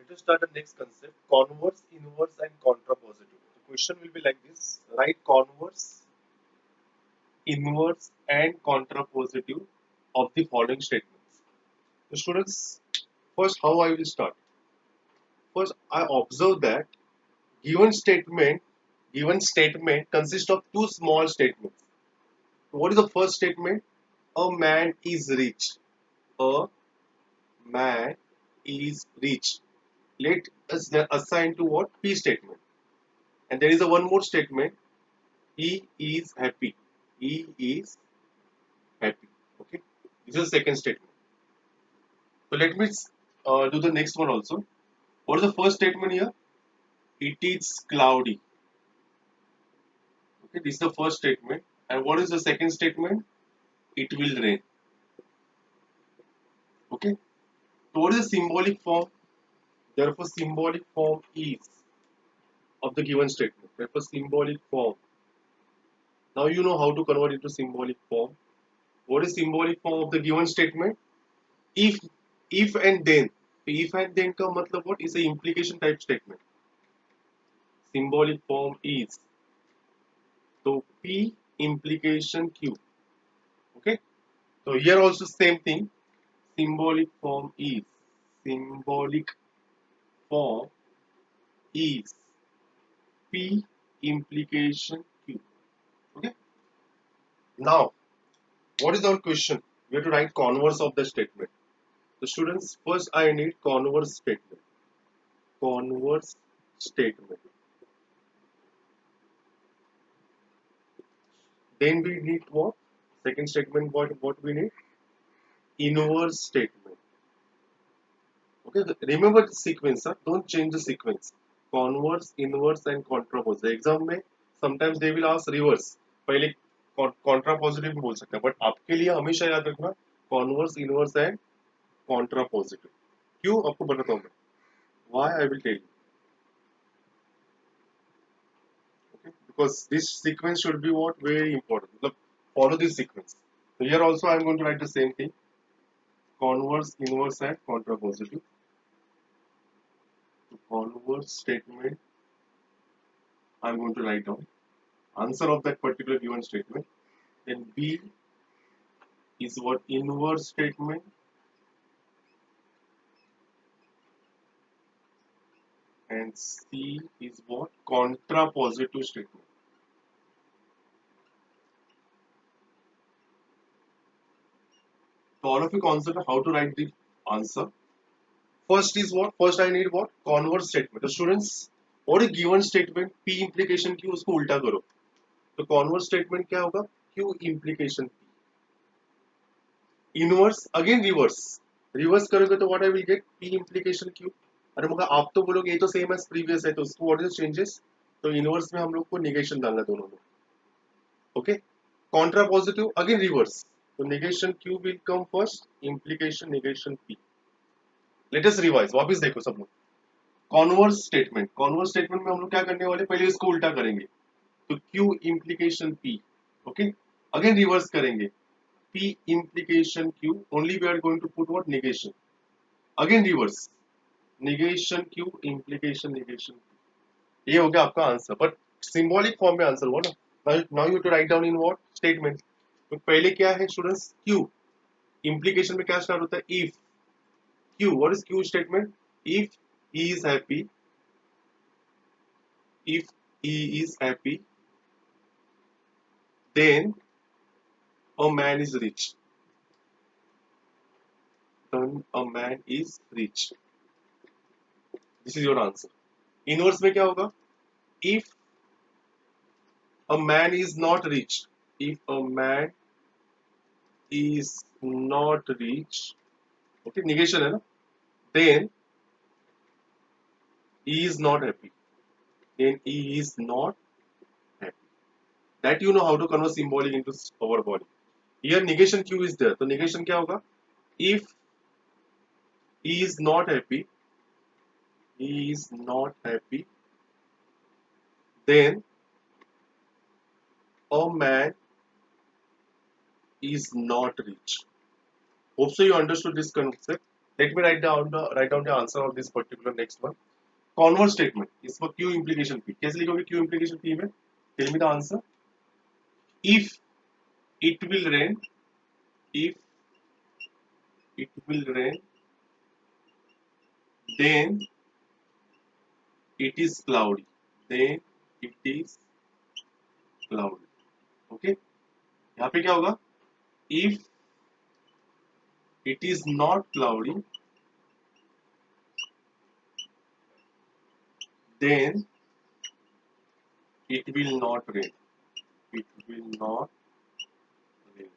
Let us start the next concept: converse, inverse, and contrapositive. The question will be like this: write converse, inverse, and contrapositive of the following statements. So, students, first, how I will start? First, I observe that given statement consists of two small statements. What is the first statement? A man is rich. A man is rich. Let us assign to what? P statement. And there is a one more statement. He is happy. He is happy. Okay. This is the second statement. So let me do the next one also. What is the first statement here? It is cloudy. Okay. This is the first statement. And what is the second statement? It will rain. Okay. So what is the symbolic form? Therefore, symbolic form is of the given statement. Therefore, symbolic form. Now you know how to convert into symbolic form. What is symbolic form of the given statement? If and then. If and then का मतलब what is a implication type statement. Symbolic form is. So P implication Q. Okay. So here also same thing. Symbolic form is. Symbolic form is P implication Q. Okay. Now, what is our question? We have to write converse of the statement. So students, first I need converse statement. Converse statement. Then we need what? Second statement, what we need? Inverse statement. Okay, remember the sequence, huh? Don't change the sequence. Converse, inverse, and contrapositive. Exam में sometimes they will ask reverse. पहले contrapositive भी बोल सकते हैं, but आपके लिए हमेशा याद रखना converse, inverse, and contrapositive. क्यों आपको बताता हूँ मैं. Why I will tell you. Okay, because this sequence should be what very important. Look, follow this sequence. So here also I am going to write the same thing. Converse, inverse, and contrapositive. Converse statement I'm going to write down answer of that particular given statement. Then B is what? Inverse statement. And C is what? Contrapositive statement. So all of you consider how to write the answer. First is what? First I need what? Converse statement. The students, what is given statement? P implication Q, उसको उल्टा करो. तो converse statement क्या होगा? Q implication P. Inverse again reverse. Reverse करोगे तो what I will get? P implication Q. अरे मगर आप तो बोलोगे ये तो सेम एज प्रीवियस है तो उसको व्हाट इज चेंजेस. तो इनवर्स में हम लोग को निगेशन डालना दोनों में. Okay. Contrapositive again reverse. तो negation Q will come first. Implication negation P. Let us revise. वापस देखो सब लोग. कॉन्वर्स स्टेटमेंट में हम लोग क्या करने वाले? पहले इसको उल्टा करेंगे. तो Q implication P. Okay. Again reverse करेंगे. P implication Q. Only we are going to put what? Negation. Again reverse. Negation Q implication negation P. ये हो गया आपका आंसर. बट सिंबॉलिक फॉर्म में आंसर हुआ ना. Now you to write down in what? Statement. तो पहले क्या है स्टूडेंट्स? Q. इम्प्लीकेशन में क्या स्टार्ट होता है? If. Q. What is Q statement? If he is happy. If he is happy, then a man is rich. Then a man is rich. This is your answer. Inverse में क्या होगा? If a man is not rich, if a man is not rich, okay, negation है ना, then he is not happy. Then he is not happy. That you know how to convert symbolic into our body. Here negation Q is there. तो negation क्या होगा? If he is not happy, he is not happy, then a man is not rich. Hope so you understood this concept. Let me write down the answer of this particular next one. Converse statement is for Q implication P. कैसे लिखोगे Q implication P में? Tell me the answer. If it will rain, if it will rain, then it is cloudy. Then it is cloudy. Okay? यहाँ पे क्या होगा? If it is not cloudy, then it will not rain. It will not rain.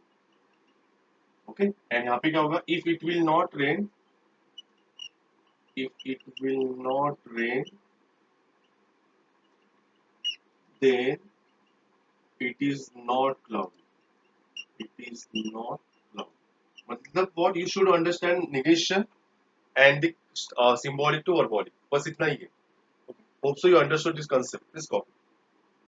Okay? And यहाँ पे क्या होगा? If it will not rain, if it will not rain, then it is not cloudy. It is not cloudy. मतलब what you should understand negation and the symbolic to verbolic. बस इतना ही है. Hope so you understood this concept. Please copy.